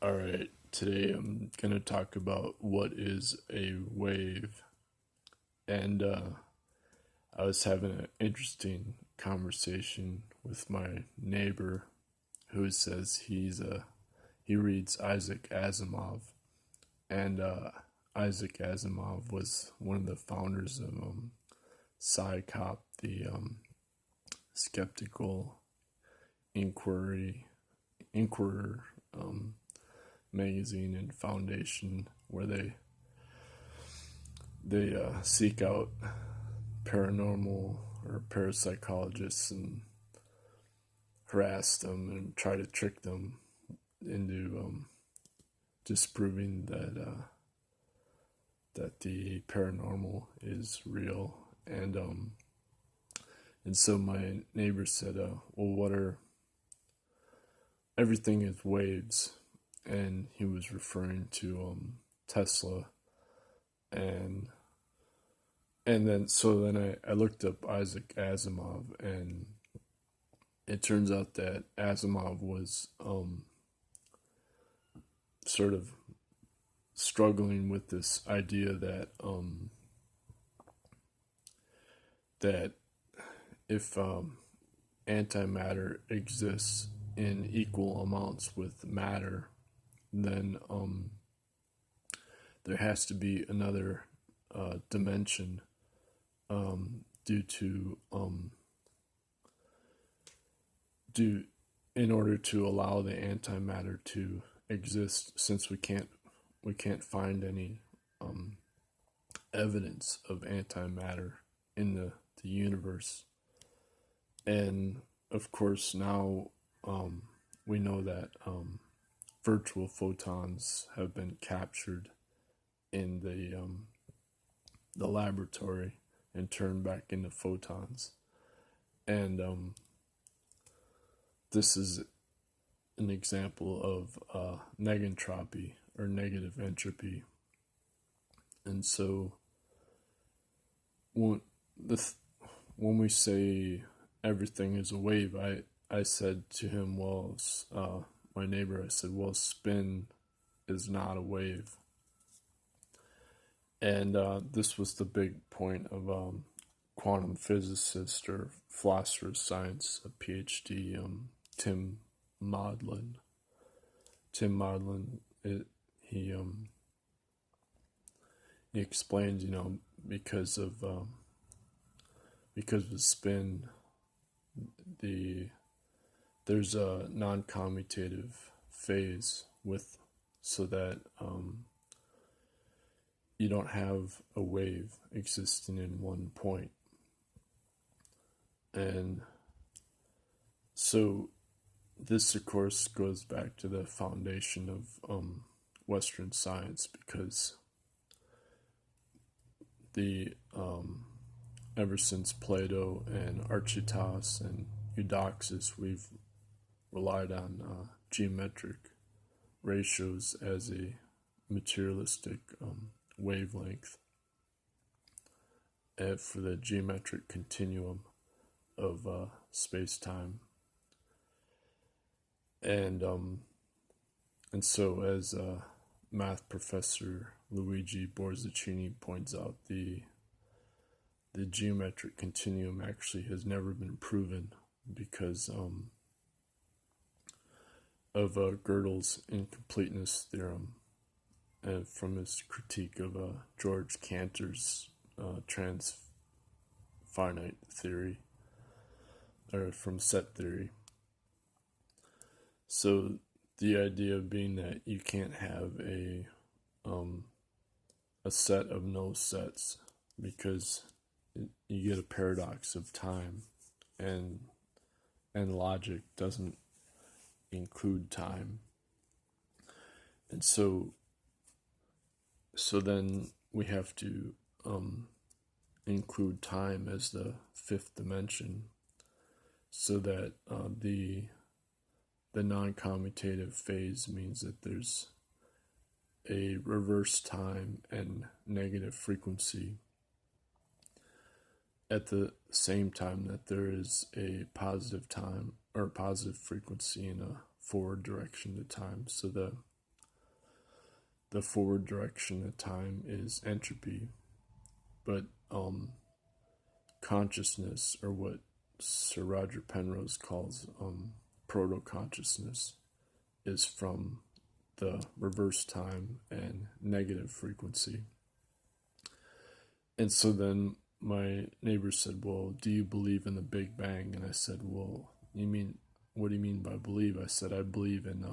Alright, today I'm going to talk about what is a wave. And I was having an interesting conversation with my neighbor who says he reads Isaac Asimov. And Isaac Asimov was one of the founders of Psychop, the skeptical inquirer magazine and foundation, where they seek out paranormal or parapsychologists and harass them and try to trick them into disproving that the paranormal is real. And so my neighbor said, well, everything is waves. And he was referring to Tesla, and then I looked up Isaac Asimov, and it turns out that Asimov was sort of struggling with this idea that that if antimatter exists in equal amounts with matter, then there has to be another dimension in order to allow the antimatter to exist, since we can't find any evidence of antimatter in the universe. And of course now we know that virtual photons have been captured in the laboratory and turned back into photons. And this is an example of negentropy, or negative entropy. And so when we say everything is a wave, I said to him, my neighbor, I said, well, spin is not a wave. And this was the big point of quantum physicist or philosopher of science, a PhD, Tim Maudlin. Tim Maudlin, he explains, because of the spin, there's a noncommutative phase so that you don't have a wave existing in one point. And so this, of course, goes back to the foundation of Western science, because ever since Plato and Archytas and Eudoxus, we've relied on geometric ratios as a materialistic wavelength for the geometric continuum of space-time. And so, as math professor Luigi Borzacchini points out, the geometric continuum actually has never been proven, because of Gödel's incompleteness theorem, from his critique of George Cantor's transfinite theory, or from set theory. So the idea being that you can't have a set of no sets, because you get a paradox of time, and logic doesn't include time. And so then we have to include time as the fifth dimension, so that the non-commutative phase means that there's a reverse time and negative frequency at the same time that there is a positive time or positive frequency in a forward direction to time. So the forward direction of time is entropy, but consciousness, or what Sir Roger Penrose calls proto-consciousness, is from the reverse time and negative frequency. And so then my neighbor said, well, do you believe in the Big Bang? And I said, well, what do you mean by believe? I said, I believe in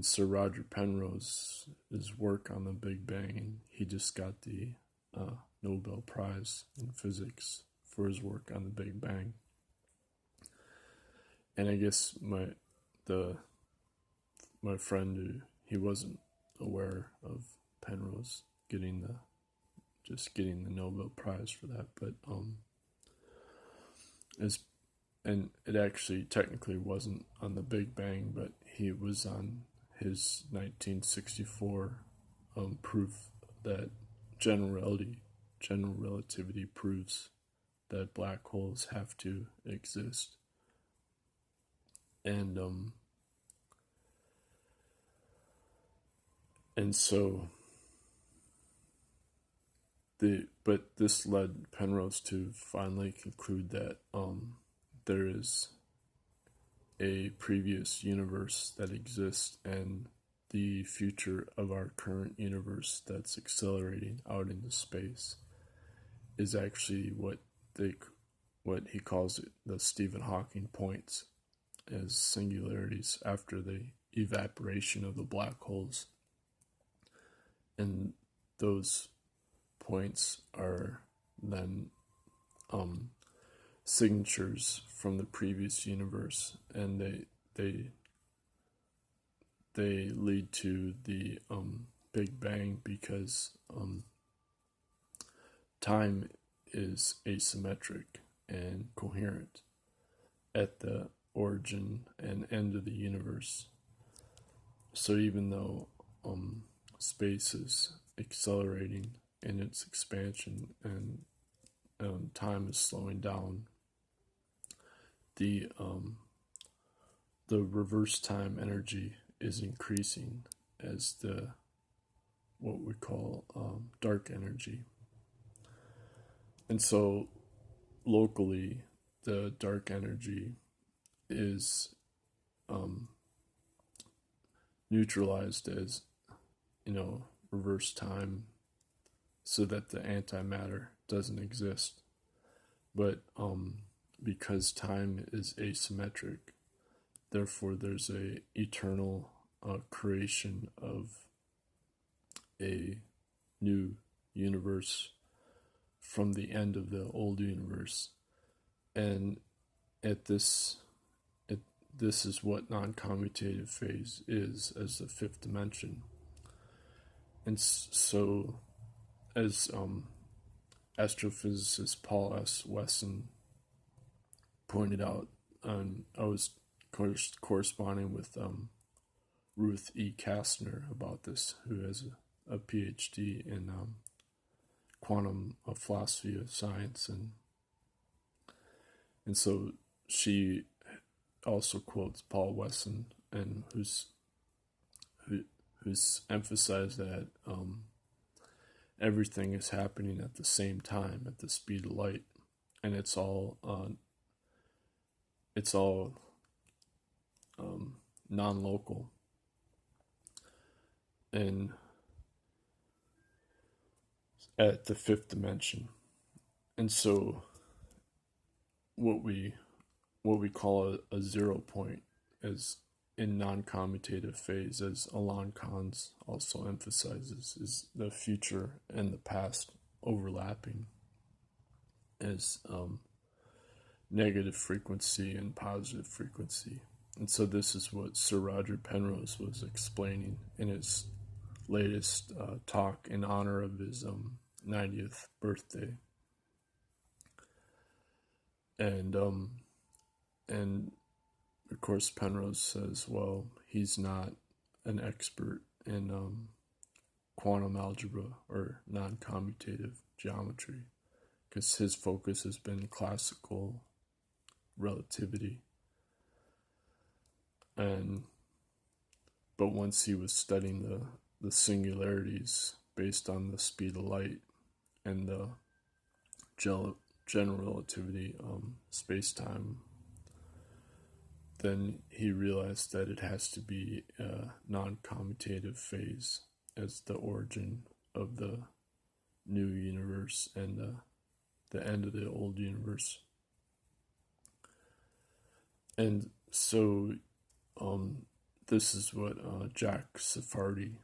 Sir Roger Penrose's work on the Big Bang, and he just got the Nobel Prize in physics for his work on the Big Bang. And I guess my friend, he wasn't aware of Penrose getting the Nobel Prize for that, but and it actually technically wasn't on the Big Bang, but he was on his 1964 proof that general relativity proves that black holes have to exist. And so but this led Penrose to finally conclude that there is a previous universe that exists, and the future of our current universe that's accelerating out into space is actually what he calls it, the Stephen Hawking points, as singularities after the evaporation of the black holes. And those points are then signatures from the previous universe, and they lead to the Big Bang, because time is asymmetric and coherent at the origin and end of the universe. So even though space is accelerating in its expansion and time is slowing down, the reverse time energy is increasing as what we call dark energy. And so locally, the dark energy is neutralized as, reverse time, so that the antimatter doesn't exist. But because time is asymmetric, therefore there's a eternal creation of a new universe from the end of the old universe. And this is what noncommutative phase is, as the fifth dimension. And so, as astrophysicist Paul S. Wesson pointed out, I was corresponding with Ruth E. Kastner about this, who has a PhD in quantum philosophy of science, and so she also quotes Paul Wesson, and who's emphasized that everything is happening at the same time, at the speed of light, and it's all non-local. And at the fifth dimension. And so what we call a 0 point is in non-commutative phase, as Alon Kans also emphasizes, is the future and the past overlapping as negative frequency and positive frequency. And so this is what Sir Roger Penrose was explaining in his latest talk in honor of his 90th birthday. And of course Penrose says, well, he's not an expert in quantum algebra or non-commutative geometry, because his focus has been classical relativity. And but once he was studying the singularities based on the speed of light and the general relativity space-time, then he realized that it has to be a non-commutative phase as the origin of the new universe and the end of the old universe. And so this is what Jack Sephardi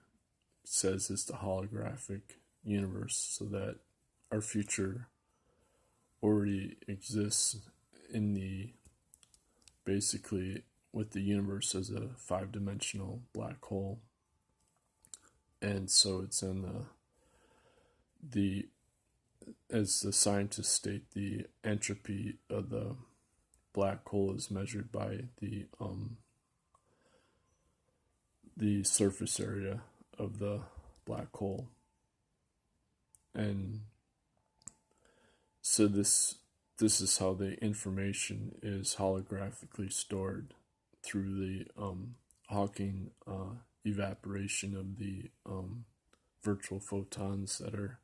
says is the holographic universe, so that our future already exists in the, basically with the universe as a 5-dimensional black hole. And so it's in the as the scientists state, the entropy of the black hole is measured by the surface area of the black hole. And so this is how the information is holographically stored through the Hawking evaporation of the virtual photons that are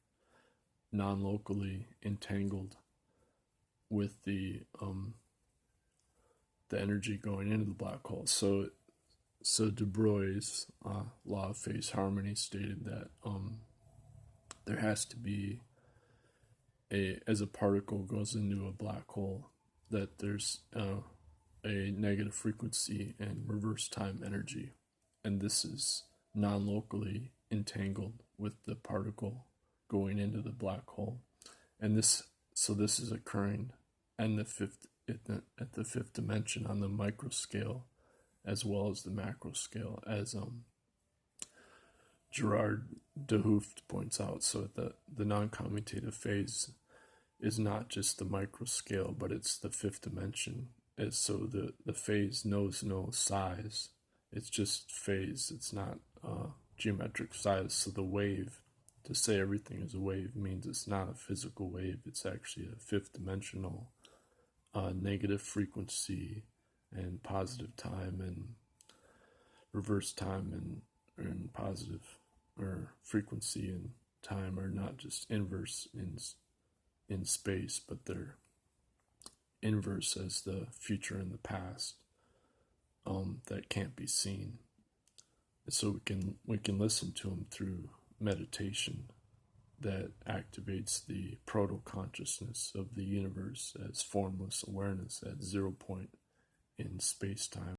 non-locally entangled with the energy going into the black hole. So De Broglie's law of phase harmony stated that there has to be as a particle goes into a black hole, that there's a negative frequency and reverse time energy, and this is non-locally entangled with the particle going into the black hole. And this is occurring at the fifth dimension on the micro scale as well as the macro scale, as Gerard de Hooft points out. So the non-commutative phase is not just the micro scale, but it's the fifth dimension. And so the phase knows no size. It's just phase. It's not geometric size. So the wave, to say everything is a wave means it's not a physical wave. It's actually a fifth dimensional negative frequency and positive time and reverse time, and positive or frequency and time are not just inverse in space, but they're inverse as the future and the past that can't be seen. And so we can listen to them through meditation that activates the proto-consciousness of the universe as formless awareness at 0 point in space-time.